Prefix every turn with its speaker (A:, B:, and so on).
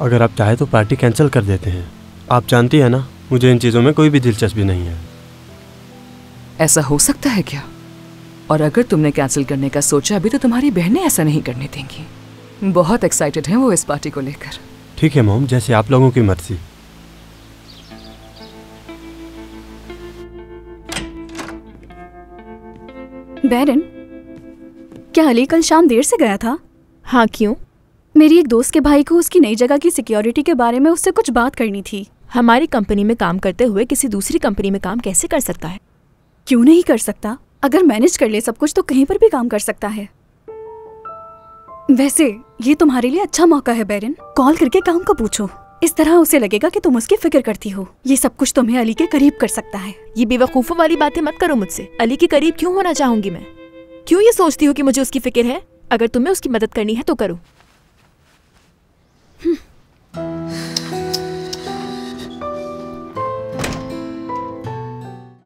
A: अगर आप चाहे तो पार्टी कैंसिल कर देते हैं। आप जानती है ना, मुझे इन चीज़ों में कोई भी दिलचस्पी नहीं है।
B: ऐसा हो सकता है क्या? और अगर तुमने कैंसिल करने का सोचा भी तो तुम्हारी बहनें ऐसा नहीं करने देंगी। बहुत एक्साइटेड हैं वो इस पार्टी को लेकर।
A: ठीक है मॉम, जैसे आप लोगों की मर्जी।
C: बैरन, क्या अली कल शाम देर से गया था?
D: हाँ, क्यों?
C: मेरी एक दोस्त के भाई को उसकी नई जगह की सिक्योरिटी के बारे में उससे कुछ बात करनी थी।
D: हमारी कंपनी में काम करते हुए किसी दूसरी कंपनी में काम कैसे कर सकता है?
C: क्यों नहीं कर सकता? अगर मैनेज कर ले सब कुछ तो कहीं पर भी काम कर सकता है। वैसे ये तुम्हारे लिए अच्छा मौका है बैरन, कॉल करके काम का पूछो। इस तरह उसे लगेगा कि तुम उसकी फिक्र करती हो। ये सब कुछ तुम्हें अली के करीब कर सकता है।
D: ये बेवकूफ़ों वाली बातें मत करो मुझसे। अली के करीब क्यों होना चाहूंगी मैं? क्यों ये सोचती हो कि मुझे उसकी फिक्र है? अगर तुम्हें उसकी मदद करनी है तो करो।